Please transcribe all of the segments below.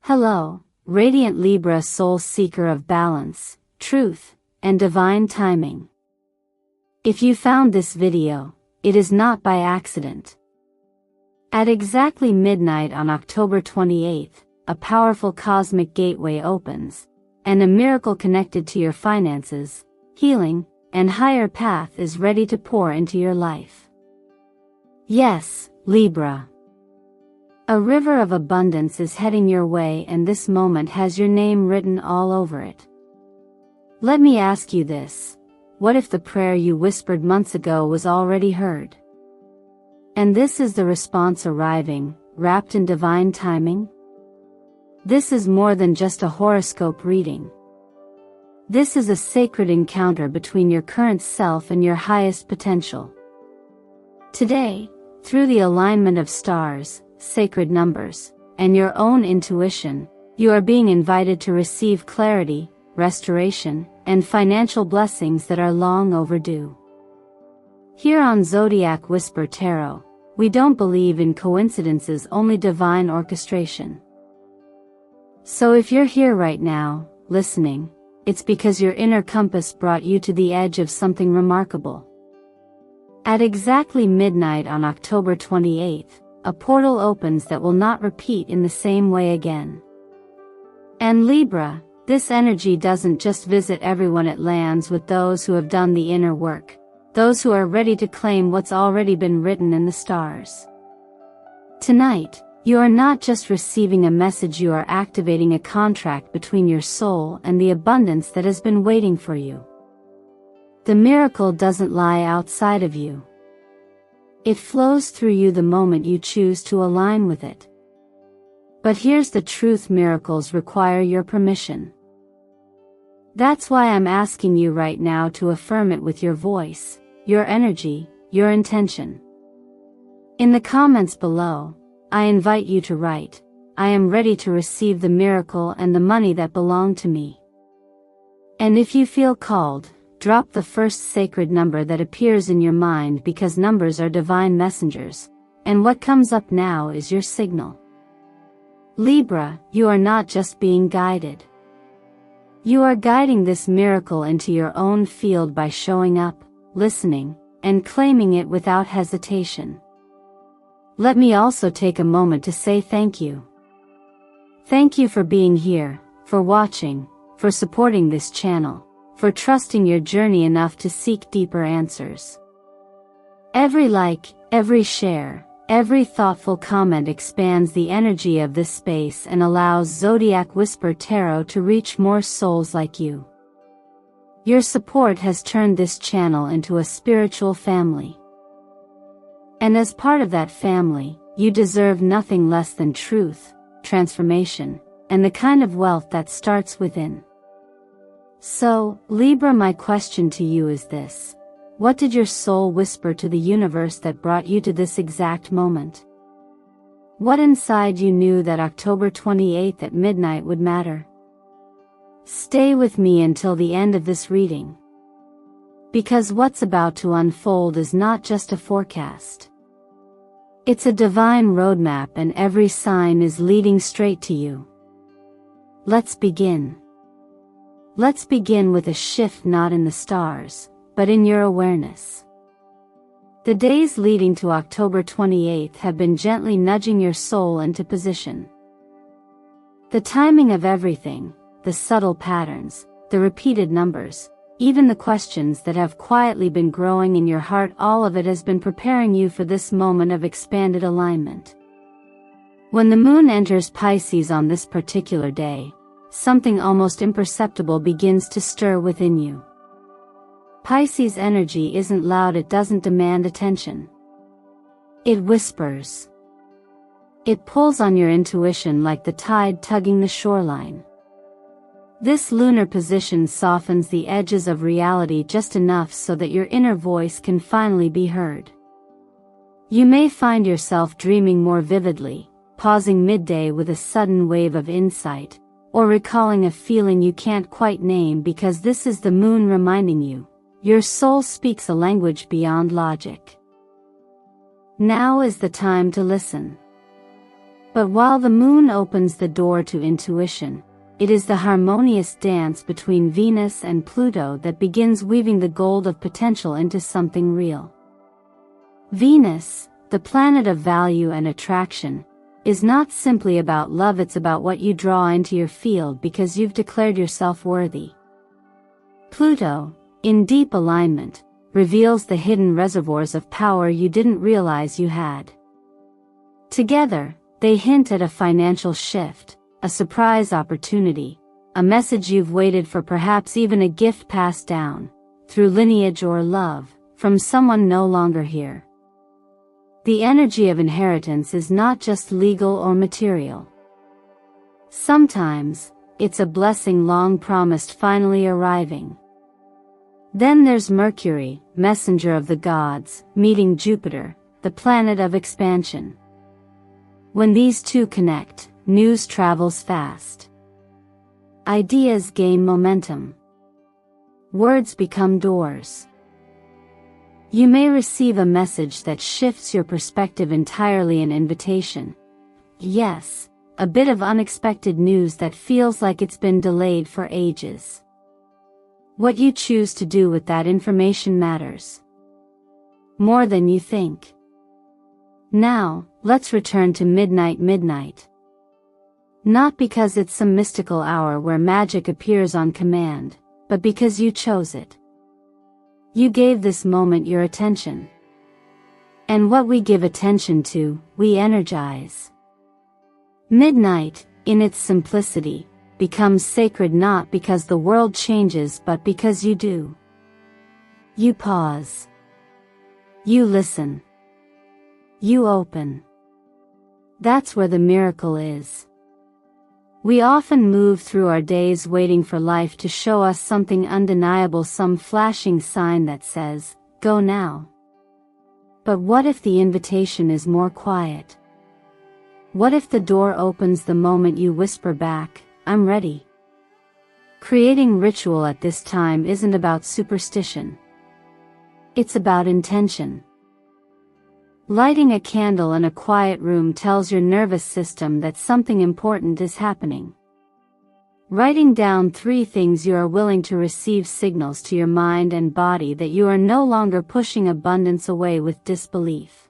Hello, radiant Libra soul seeker of balance, truth, and divine timing. If you found this video, it is not by accident. At exactly midnight on October 28th, a powerful cosmic gateway opens, and a miracle connected to your finances, healing, and higher path is ready to pour into your life. Yes, Libra. A river of abundance is heading your way, and this moment has your name written all over it. Let me ask you this: what if the prayer you whispered months ago was already heard? And this is the response arriving, wrapped in divine timing? This is more than just a horoscope reading. This is a sacred encounter between your current self and your highest potential. Today, through the alignment of stars, sacred numbers, and your own intuition, you are being invited to receive clarity, restoration, and financial blessings that are long overdue. Here on Zodiac Whisper Tarot, we don't believe in coincidences, only divine orchestration. So if you're here right now, listening, it's because your inner compass brought you to the edge of something remarkable. At exactly midnight on October 28th, a portal opens that will not repeat in the same way again. And Libra, this energy doesn't just visit everyone, it lands with those who have done the inner work, those who are ready to claim what's already been written in the stars. Tonight, you are not just receiving a message, you are activating a contract between your soul and the abundance that has been waiting for you. The miracle doesn't lie outside of you. It flows through you the moment you choose to align with it. But here's the truth: miracles require your permission. That's why I'm asking you right now to affirm it with your voice, your energy, your intention. In the comments below, I invite you to write, "I am ready to receive the miracle and the money that belong to me." And if you feel called, drop the first sacred number that appears in your mind, because numbers are divine messengers, and what comes up now is your signal. Libra, you are not just being guided. You are guiding this miracle into your own field by showing up, listening, and claiming it without hesitation. Let me also take a moment to say thank you. Thank you for being here, for watching, for supporting this channel, for trusting your journey enough to seek deeper answers. Every like, every share, every thoughtful comment expands the energy of this space and allows Zodiac Whisper Tarot to reach more souls like you. Your support has turned this channel into a spiritual family. And as part of that family, you deserve nothing less than truth, transformation, and the kind of wealth that starts within. So, Libra, my question to you is this: what did your soul whisper to the universe that brought you to this exact moment? What inside you knew that October 28th at midnight would matter? Stay with me until the end of this reading. Because what's about to unfold is not just a forecast. It's a divine roadmap, and every sign is leading straight to you. Let's begin. Let's begin with a shift not in the stars, but in your awareness. The days leading to October 28th have been gently nudging your soul into position. The timing of everything, the subtle patterns, the repeated numbers, even the questions that have quietly been growing in your heart, all of it has been preparing you for this moment of expanded alignment. When the moon enters Pisces on this particular day, something almost imperceptible begins to stir within you. Pisces energy isn't loud, it doesn't demand attention. It whispers. It pulls on your intuition like the tide tugging the shoreline. This lunar position softens the edges of reality just enough so that your inner voice can finally be heard. You may find yourself dreaming more vividly, pausing midday with a sudden wave of insight, or recalling a feeling you can't quite name, because this is the moon reminding you, your soul speaks a language beyond logic. Now is the time to listen. But while the moon opens the door to intuition, it is the harmonious dance between Venus and Pluto that begins weaving the gold of potential into something real. Venus, the planet of value and attraction, is not simply about love, it's about what you draw into your field because you've declared yourself worthy. Pluto, in deep alignment, reveals the hidden reservoirs of power you didn't realize you had. Together, they hint at a financial shift, a surprise opportunity, a message you've waited for, perhaps even a gift passed down, through lineage or love, from someone no longer here. The energy of inheritance is not just legal or material. Sometimes, it's a blessing long promised finally arriving. Then there's Mercury, messenger of the gods, meeting Jupiter, the planet of expansion. When these two connect, news travels fast. Ideas gain momentum. Words become doors. You may receive a message that shifts your perspective entirely, an invitation. Yes, a bit of unexpected news that feels like it's been delayed for ages. What you choose to do with that information matters more than you think. Now, let's return to midnight. Not because it's some mystical hour where magic appears on command, but because you chose it. You gave this moment your attention. And what we give attention to, we energize. Midnight, in its simplicity, becomes sacred not because the world changes but because you do. You pause. You listen. You open. That's where the miracle is. We often move through our days waiting for life to show us something undeniable, some flashing sign that says, "Go now." But what if the invitation is more quiet? What if the door opens the moment you whisper back, "I'm ready"? Creating ritual at this time isn't about superstition. It's about intention. Lighting a candle in a quiet room tells your nervous system that something important is happening. Writing down 3 things you are willing to receive signals to your mind and body that you are no longer pushing abundance away with disbelief.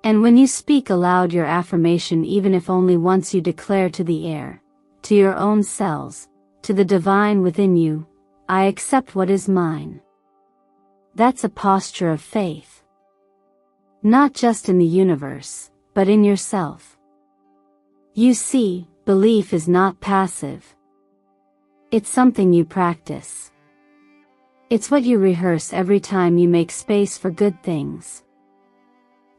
And when you speak aloud your affirmation, even if only once, you declare to the air, to your own cells, to the divine within you, "I accept what is mine." That's a posture of faith. Not just in the universe, but in yourself. You see, belief is not passive. It's something you practice. It's what you rehearse every time you make space for good things.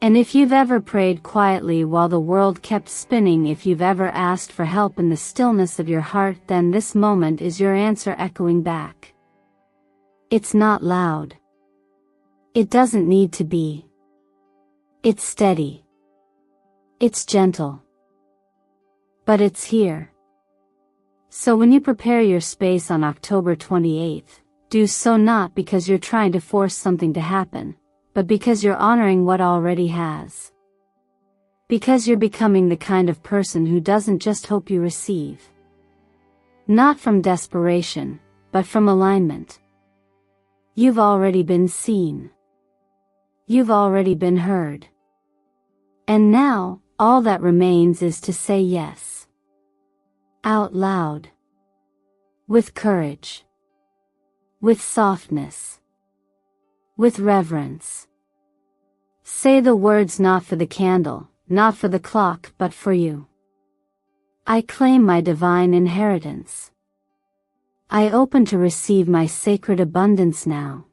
And if you've ever prayed quietly while the world kept spinning, if you've ever asked for help in the stillness of your heart, then this moment is your answer echoing back. It's not loud. It doesn't need to be. It's steady. It's gentle. But it's here. So when you prepare your space on October 28th, do so not because you're trying to force something to happen, but because you're honoring what already has. Because you're becoming the kind of person who doesn't just hope you receive. Not from desperation, but from alignment. You've already been seen. You've already been heard. And now, all that remains is to say yes. Out loud. With courage. With softness. With reverence. Say the words not for the candle, not for the clock, but for you. I claim my divine inheritance. I open to receive my sacred abundance now.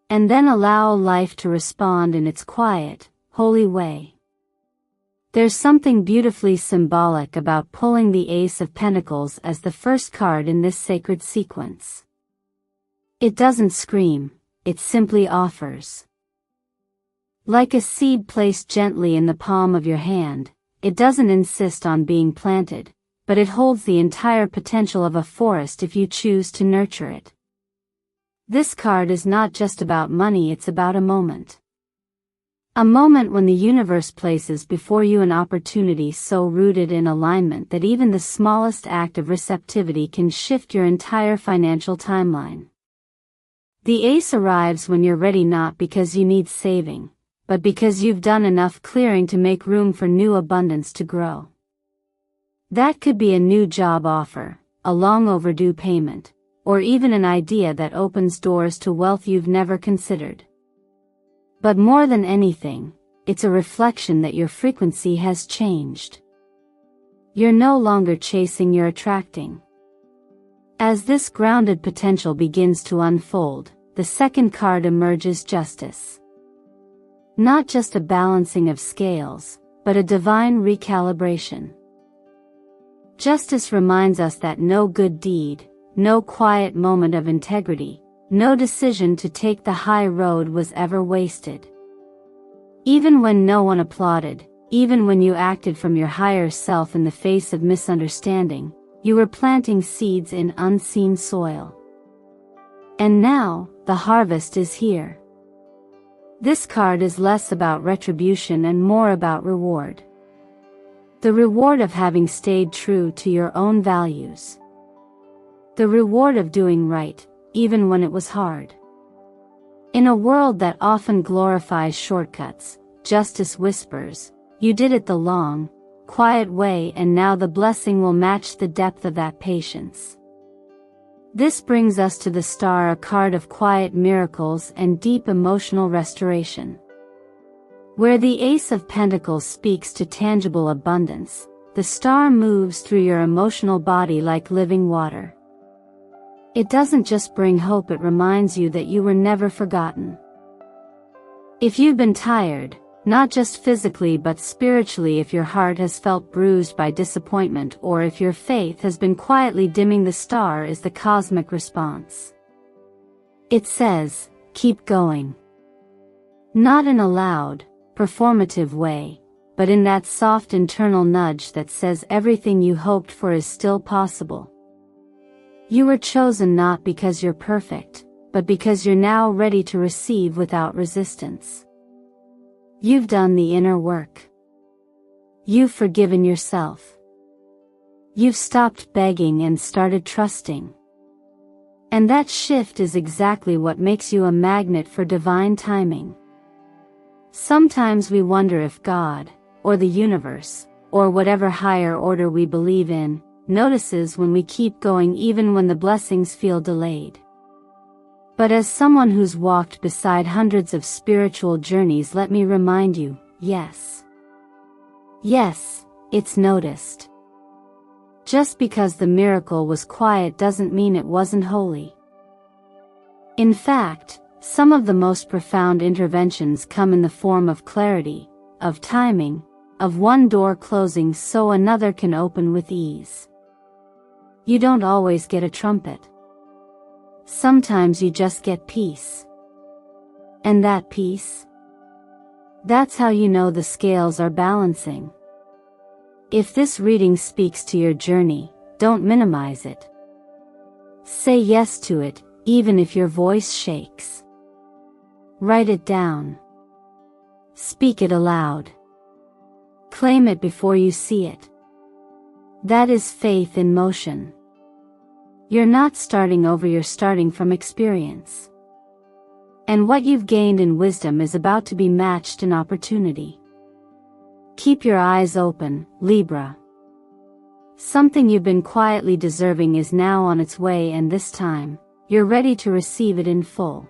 And then allow life to respond in its quiet, holy way. There's something beautifully symbolic about pulling the Ace of Pentacles as the first card in this sacred sequence. It doesn't scream, it simply offers. Like a seed placed gently in the palm of your hand, it doesn't insist on being planted, but it holds the entire potential of a forest if you choose to nurture it. This card is not just about money, it's about a moment. A moment when the universe places before you an opportunity so rooted in alignment that even the smallest act of receptivity can shift your entire financial timeline. The ace arrives when you're ready, not because you need saving, but because you've done enough clearing to make room for new abundance to grow. That could be a new job offer, a long overdue payment, or even an idea that opens doors to wealth you've never considered. But more than anything, it's a reflection that your frequency has changed. You're no longer chasing, you're attracting. As this grounded potential begins to unfold, the second card emerges: justice. Not just a balancing of scales, but a divine recalibration. Justice reminds us that no good deed, no quiet moment of integrity, no decision to take the high road was ever wasted. Even when no one applauded, even when you acted from your higher self in the face of misunderstanding, you were planting seeds in unseen soil. And now, the harvest is here. This card is less about retribution and more about reward. The reward of having stayed true to your own values. The reward of doing right, even when it was hard. In a world that often glorifies shortcuts, justice whispers, "You did it the long, quiet way, and now the blessing will match the depth of that patience." This brings us to the Star, a card of quiet miracles and deep emotional restoration. Where the Ace of Pentacles speaks to tangible abundance, the Star moves through your emotional body like living water. It doesn't just bring hope, it reminds you that you were never forgotten. If you've been tired, not just physically but spiritually, if your heart has felt bruised by disappointment, or if your faith has been quietly dimming, the Star is the cosmic response. It says, keep going. Not in a loud, performative way, but in that soft internal nudge that says everything you hoped for is still possible. You were chosen not because you're perfect, but because you're now ready to receive without resistance. You've done the inner work. You've forgiven yourself. You've stopped begging and started trusting. And that shift is exactly what makes you a magnet for divine timing. Sometimes we wonder if God, or the universe, or whatever higher order we believe in, notices when we keep going even when the blessings feel delayed. But as someone who's walked beside hundreds of spiritual journeys, let me remind you, yes. Yes, it's noticed. Just because the miracle was quiet doesn't mean it wasn't holy. In fact, some of the most profound interventions come in the form of clarity, of timing, of one door closing so another can open with ease. You don't always get a trumpet. Sometimes you just get peace. And that peace? That's how you know the scales are balancing. If this reading speaks to your journey, don't minimize it. Say yes to it, even if your voice shakes. Write it down. Speak it aloud. Claim it before you see it. That is faith in motion. You're not starting over, you're starting from experience. And what you've gained in wisdom is about to be matched in opportunity. Keep your eyes open, Libra. Something you've been quietly deserving is now on its way, and this time, you're ready to receive it in full.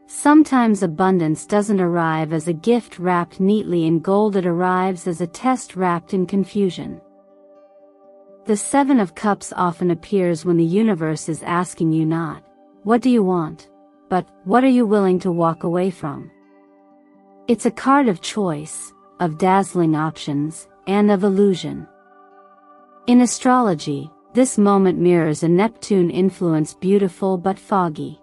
Sometimes abundance doesn't arrive as a gift wrapped neatly in gold, it arrives as a test wrapped in confusion. The Seven of Cups often appears when the universe is asking you not, what do you want, but what are you willing to walk away from? It's a card of choice, of dazzling options, and of illusion. In astrology, this moment mirrors a Neptune influence, beautiful but foggy.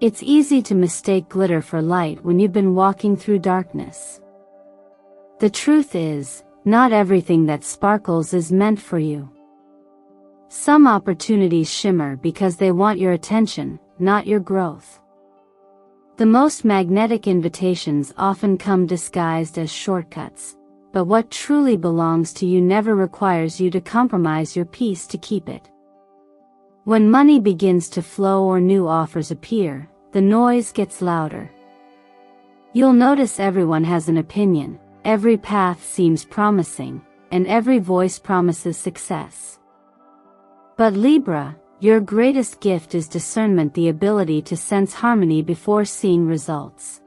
It's easy to mistake glitter for light when you've been walking through darkness. The truth is, not everything that sparkles is meant for you. Some opportunities shimmer because they want your attention, not your growth. The most magnetic invitations often come disguised as shortcuts, but what truly belongs to you never requires you to compromise your peace to keep it. When money begins to flow or new offers appear, the noise gets louder. You'll notice everyone has an opinion, every path seems promising, and every voice promises success. But Libra, your greatest gift is discernment, the ability to sense harmony before seeing results.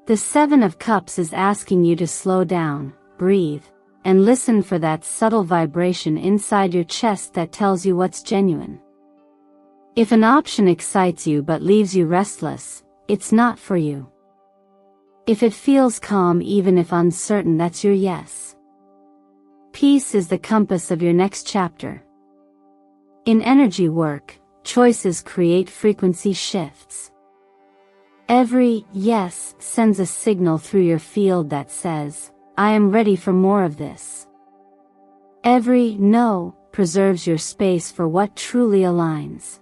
The Seven of Cups is asking you to slow down, breathe, and listen for that subtle vibration inside your chest that tells you what's genuine. If an option excites you but leaves you restless, it's not for you. If it feels calm even if uncertain, that's your yes. Peace is the compass of your next chapter. In energy work, choices create frequency shifts. Every yes sends a signal through your field that says, I am ready for more of this. Every no preserves your space for what truly aligns.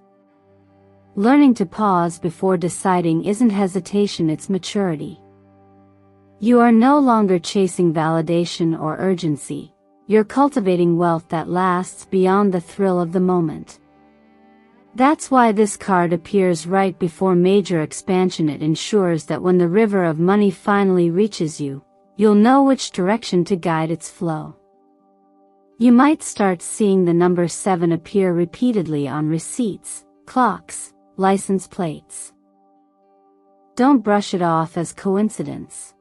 Learning to pause before deciding isn't hesitation, it's maturity. You are no longer chasing validation or urgency. You're cultivating wealth that lasts beyond the thrill of the moment. That's why this card appears right before major expansion. It ensures that when the river of money finally reaches you, you'll know which direction to guide its flow. You might start seeing the number 7 appear repeatedly on receipts, clocks, license plates. Don't brush it off as coincidence.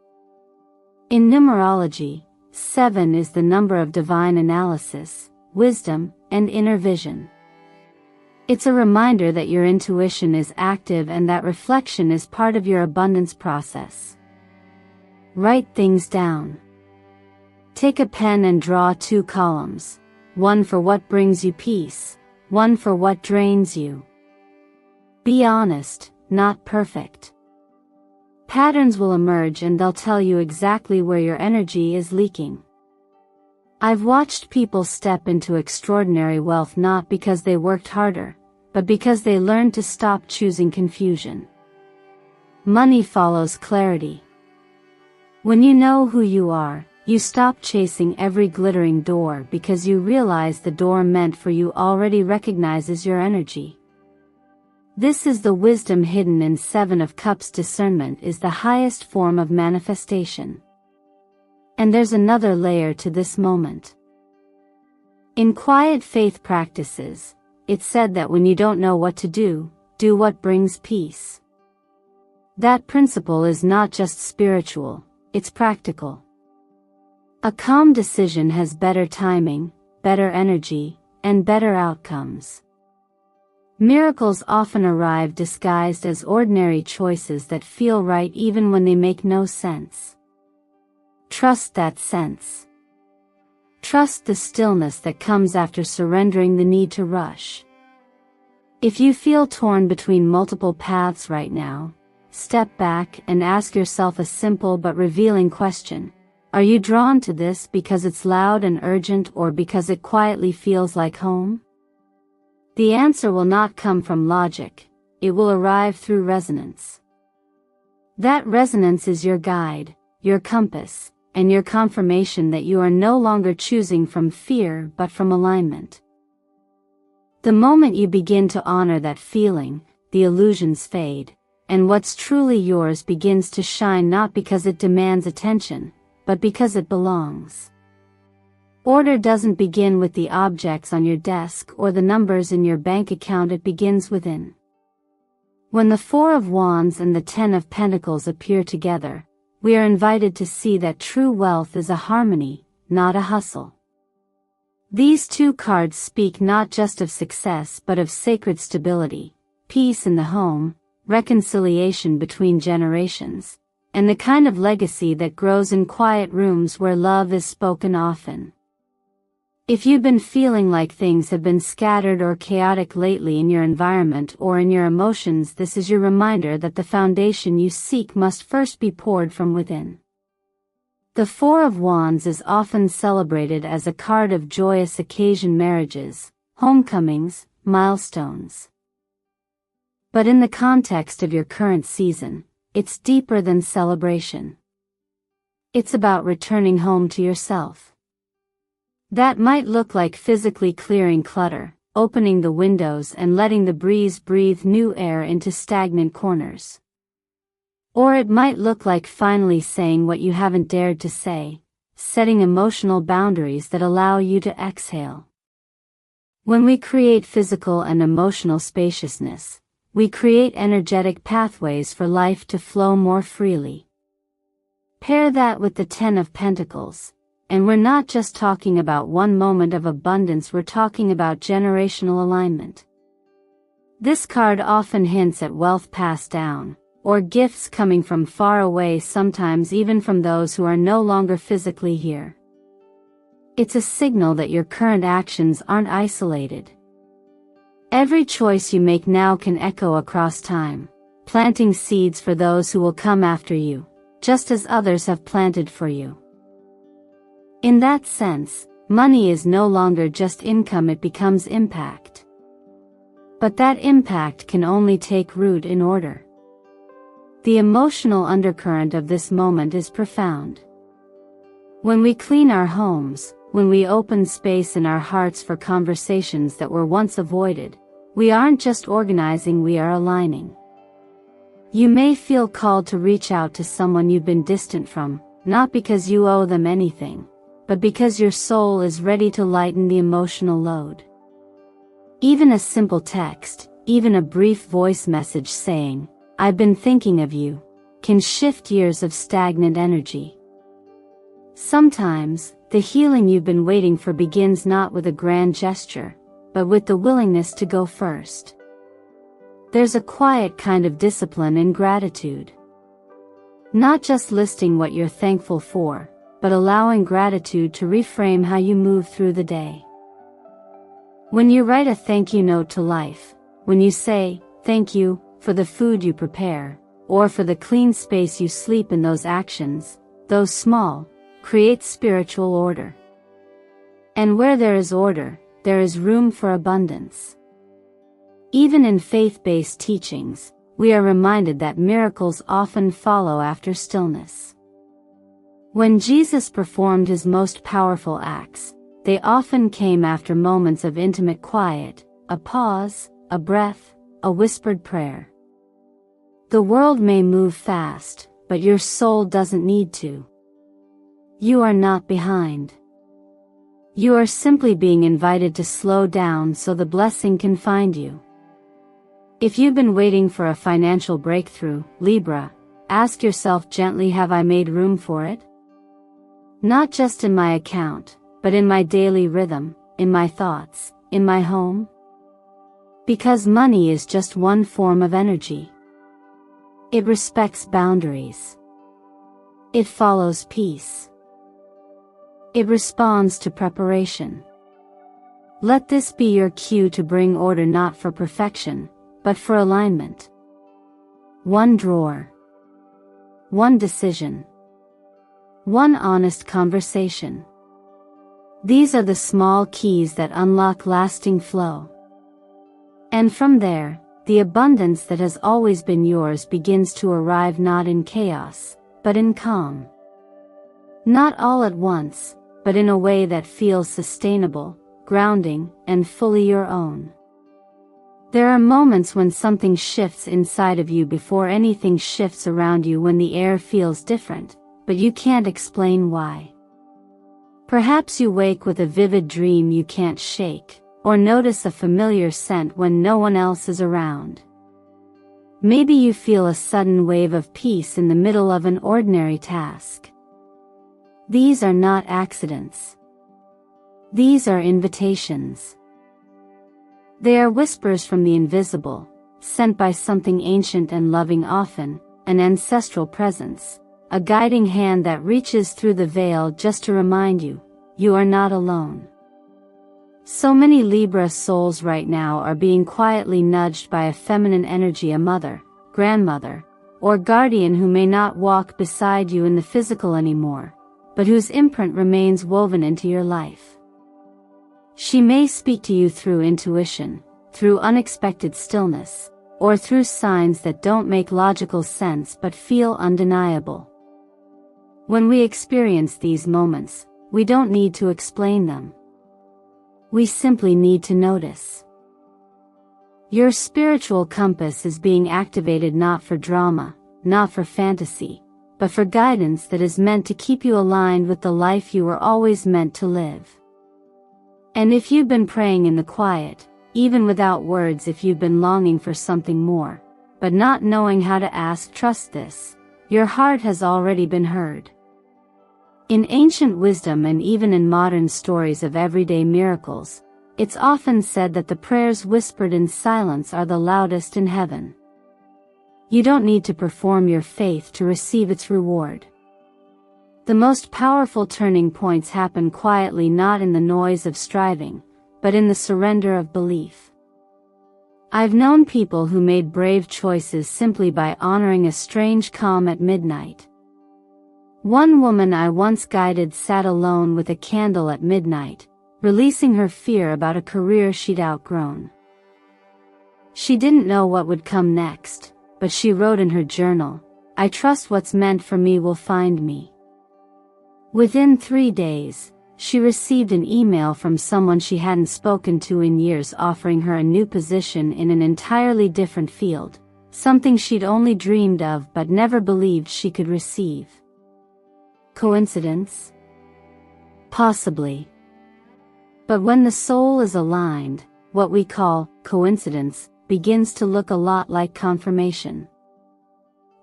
In numerology, 7 is the number of divine analysis, wisdom, and inner vision. It's a reminder that your intuition is active and that reflection is part of your abundance process. Write things down. Take a pen and draw 2 columns, one for what brings you peace, one for what drains you. Be honest, not perfect. Patterns will emerge and they'll tell you exactly where your energy is leaking. I've watched people step into extraordinary wealth not because they worked harder, but because they learned to stop choosing confusion. Money follows clarity. When you know who you are, you stop chasing every glittering door because you realize the door meant for you already recognizes your energy. This is the wisdom hidden in 7 of Cups. Discernment is the highest form of manifestation. And there's another layer to this moment. In quiet faith practices, it's said that when you don't know what to do what brings peace. That principle is not just spiritual, it's practical. A calm decision has better timing, better energy, and better outcomes. Miracles often arrive disguised as ordinary choices that feel right even when they make no sense. Trust that sense. Trust the stillness that comes after surrendering the need to rush. If you feel torn between multiple paths right now, step back and ask yourself a simple but revealing question. Are you drawn to this because it's loud and urgent or because it quietly feels like home? The answer will not come from logic, it will arrive through resonance. That resonance is your guide, your compass, and your confirmation that you are no longer choosing from fear but from alignment. The moment you begin to honor that feeling, the illusions fade, and what's truly yours begins to shine not because it demands attention, but because it belongs. Order doesn't begin with the objects on your desk or the numbers in your bank account, it begins within. When the 4 of Wands and the 10 of Pentacles appear together, we are invited to see that true wealth is a harmony, not a hustle. These 2 cards speak not just of success but of sacred stability, peace in the home, reconciliation between generations, and the kind of legacy that grows in quiet rooms where love is spoken often. If you've been feeling like things have been scattered or chaotic lately in your environment or in your emotions, this is your reminder that the foundation you seek must first be poured from within. The 4 of Wands is often celebrated as a card of joyous occasion, marriages, homecomings, milestones. But in the context of your current season, it's deeper than celebration. It's about returning home to yourself. That might look like physically clearing clutter, opening the windows and letting the breeze breathe new air into stagnant corners. Or it might look like finally saying what you haven't dared to say, setting emotional boundaries that allow you to exhale. When we create physical and emotional spaciousness, we create energetic pathways for life to flow more freely. Pair that with the Ten of Pentacles, and we're not just talking about one moment of abundance, we're talking about generational alignment. This card often hints at wealth passed down, or gifts coming from far away, sometimes even from those who are no longer physically here. It's a signal that your current actions aren't isolated. Every choice you make now can echo across time, planting seeds for those who will come after you, just as others have planted for you. In that sense, money is no longer just income, it becomes impact. But that impact can only take root in order. The emotional undercurrent of this moment is profound. When we clean our homes, when we open space in our hearts for conversations that were once avoided, we aren't just organizing, we are aligning. You may feel called to reach out to someone you've been distant from, not because you owe them anything, but because your soul is ready to lighten the emotional load. Even a simple text, even a brief voice message saying, "I've been thinking of you," can shift years of stagnant energy. Sometimes, the healing you've been waiting for begins not with a grand gesture, but with the willingness to go first. There's a quiet kind of discipline in gratitude. Not just listing what you're thankful for, but allowing gratitude to reframe how you move through the day. When you write a thank you note to life, when you say, "Thank you for the food you prepare," or for the clean space you sleep in, those actions, though small, create spiritual order. And where there is order, there is room for abundance. Even in faith-based teachings, we are reminded that miracles often follow after stillness. When Jesus performed his most powerful acts, they often came after moments of intimate quiet, a pause, a breath, a whispered prayer. The world may move fast, but your soul doesn't need to. You are not behind. You are simply being invited to slow down so the blessing can find you. If you've been waiting for a financial breakthrough, Libra, ask yourself gently, have I made room for it? Not just in my account, but in my daily rhythm, in my thoughts, in my home? Because money is just one form of energy. It respects boundaries. It follows peace. It responds to preparation. Let this be your cue to bring order, not for perfection, but for alignment. One drawer. One decision. One honest conversation. These are the small keys that unlock lasting flow. And from there, the abundance that has always been yours begins to arrive, not in chaos, but in calm. Not all at once, but in a way that feels sustainable, grounding, and fully your own. There are moments when something shifts inside of you before anything shifts around you, when the air feels different, but you can't explain why. Perhaps you wake with a vivid dream you can't shake, or notice a familiar scent when no one else is around. Maybe you feel a sudden wave of peace in the middle of an ordinary task. These are not accidents. These are invitations. They are whispers from the invisible, sent by something ancient and loving, often an ancestral presence, a guiding hand that reaches through the veil just to remind you, you are not alone. So many Libra souls right now are being quietly nudged by a feminine energy, a mother, grandmother, or guardian who may not walk beside you in the physical anymore, but whose imprint remains woven into your life. She may speak to you through intuition, through unexpected stillness, or through signs that don't make logical sense but feel undeniable. When we experience these moments, we don't need to explain them. We simply need to notice. Your spiritual compass is being activated not for drama, not for fantasy, but for guidance that is meant to keep you aligned with the life you were always meant to live. And if you've been praying in the quiet, even without words, if you've been longing for something more, but not knowing how to ask, trust this, your heart has already been heard. In ancient wisdom and even in modern stories of everyday miracles, it's often said that the prayers whispered in silence are the loudest in heaven. You don't need to perform your faith to receive its reward. The most powerful turning points happen quietly, not in the noise of striving, but in the surrender of belief. I've known people who made brave choices simply by honoring a strange calm at midnight. One woman I once guided sat alone with a candle at midnight, releasing her fear about a career she'd outgrown. She didn't know what would come next, but she wrote in her journal, "I trust what's meant for me will find me." Within 3 days, she received an email from someone she hadn't spoken to in years offering her a new position in an entirely different field, something she'd only dreamed of but never believed she could receive. Coincidence? Possibly. But when the soul is aligned, what we call coincidence begins to look a lot like confirmation.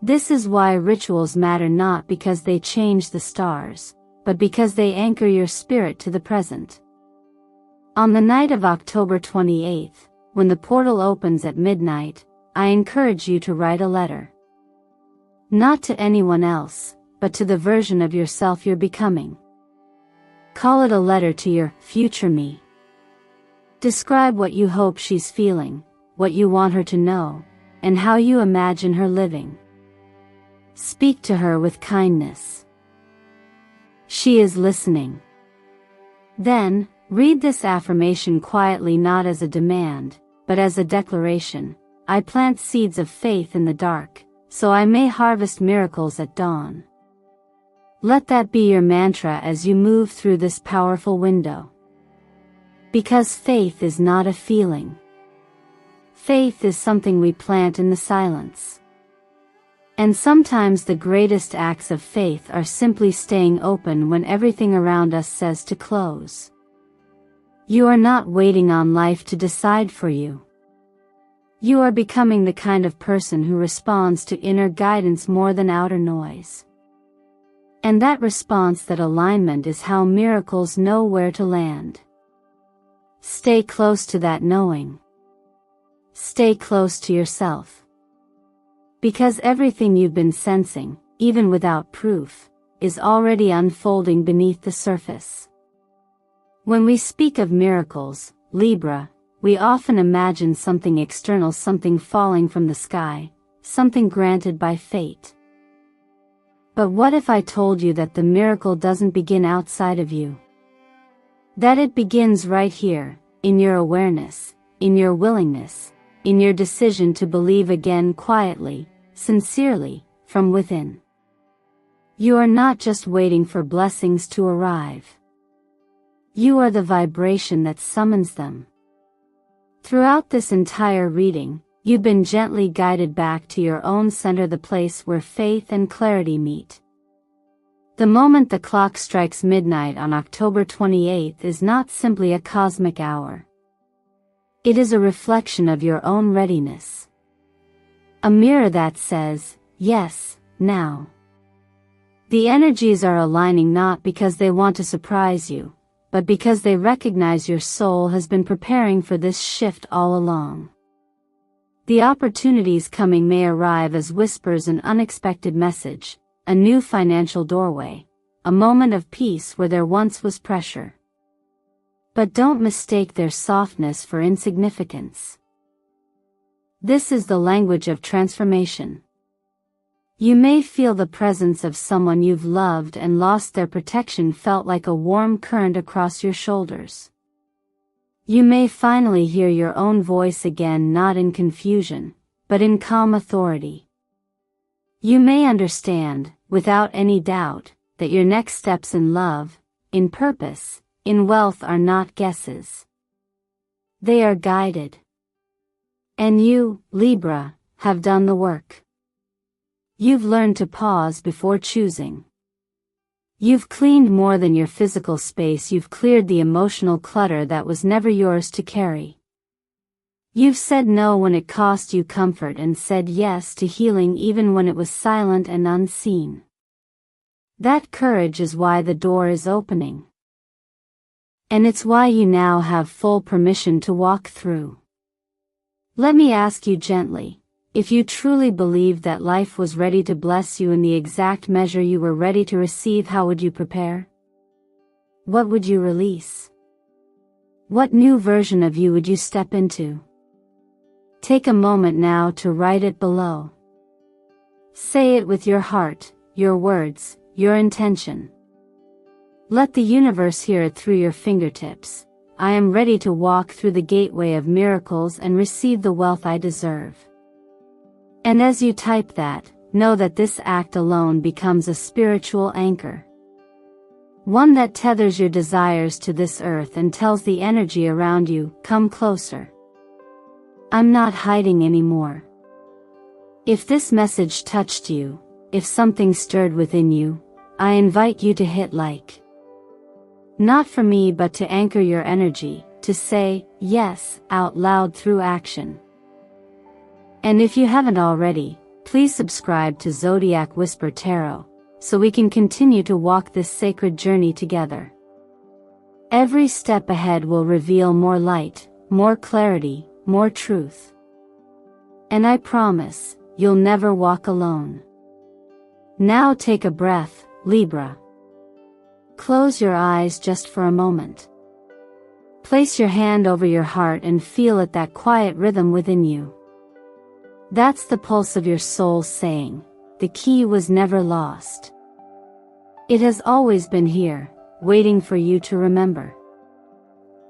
This is why rituals matter, not because they change the stars, but because they anchor your spirit to the present. On the night of October 28th, when the portal opens at midnight, I encourage you to write a letter. Not to anyone else, but to the version of yourself you're becoming. Call it a letter to your future me. Describe what you hope she's feeling, what you want her to know, and how you imagine her living. Speak to her with kindness. She is listening. Then, read this affirmation quietly, not as a demand, but as a declaration. I plant seeds of faith in the dark, so I may harvest miracles at dawn. Let that be your mantra as you move through this powerful window. Because faith is not a feeling. Faith is something we plant in the silence. And sometimes the greatest acts of faith are simply staying open when everything around us says to close. You are not waiting on life to decide for you. You are becoming the kind of person who responds to inner guidance more than outer noise. And that response, that alignment, is how miracles know where to land. Stay close to that knowing. Stay close to yourself. Because everything you've been sensing, even without proof, is already unfolding beneath the surface. When we speak of miracles, Libra, we often imagine something external, something falling from the sky, something granted by fate. But what if I told you that the miracle doesn't begin outside of you? That it begins right here, in your awareness, in your willingness, in your decision to believe again, quietly, sincerely, from within. You are not just waiting for blessings to arrive. You are the vibration that summons them. Throughout this entire reading, you've been gently guided back to your own center, the place where faith and clarity meet. The moment the clock strikes midnight on October 28th is not simply a cosmic hour. It is a reflection of your own readiness. A mirror that says, yes, now. The energies are aligning not because they want to surprise you, but because they recognize your soul has been preparing for this shift all along. The opportunities coming may arrive as whispers, an unexpected message, a new financial doorway, a moment of peace where there once was pressure. But don't mistake their softness for insignificance. This is the language of transformation. You may feel the presence of someone you've loved and lost. Their protection felt like a warm current across your shoulders. You may finally hear your own voice again, not in confusion, but but in calm authority. You may understand, without any doubt, that your next steps in love, in purpose, in wealth are not guesses. They are guided. And you, Libra, have done the work. You've learned to pause before choosing. You've cleaned more than your physical space, you've cleared the emotional clutter that was never yours to carry. You've said no when it cost you comfort and said yes to healing even when it was silent and unseen. That courage is why the door is opening. And it's why you now have full permission to walk through. Let me ask you gently, if you truly believed that life was ready to bless you in the exact measure you were ready to receive, how would you prepare? What would you release? What new version of you would you step into? Take a moment now to write it below. Say it with your heart, your words, your intention. Let the universe hear it through your fingertips. I am ready to walk through the gateway of miracles and receive the wealth I deserve. And as you type that, know that this act alone becomes a spiritual anchor. One that tethers your desires to this earth and tells the energy around you, come closer. I'm not hiding anymore. If this message touched you, if something stirred within you, I invite you to hit like. Not for me but to anchor your energy, to say, yes, out loud through action. And if you haven't already, please subscribe to Zodiac Whisper Tarot, so we can continue to walk this sacred journey together. Every step ahead will reveal more light, more clarity, more truth. And I promise, you'll never walk alone. Now take a breath, Libra. Close your eyes just for a moment. Place your hand over your heart and feel it, that quiet rhythm within you. That's the pulse of your soul saying, the key was never lost. It has always been here, waiting for you to remember.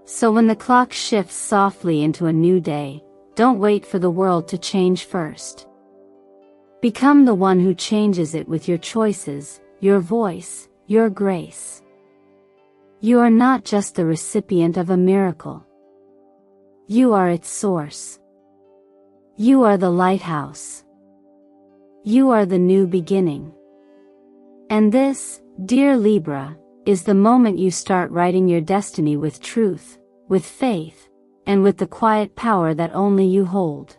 So when the clock shifts softly into a new day, don't wait for the world to change first. Become the one who changes it with your choices, your voice, your grace. You are not just the recipient of a miracle. You are its source. You are the lighthouse. You are the new beginning. And this, dear Libra, is the moment you start writing your destiny with truth, with faith, and with the quiet power that only you hold.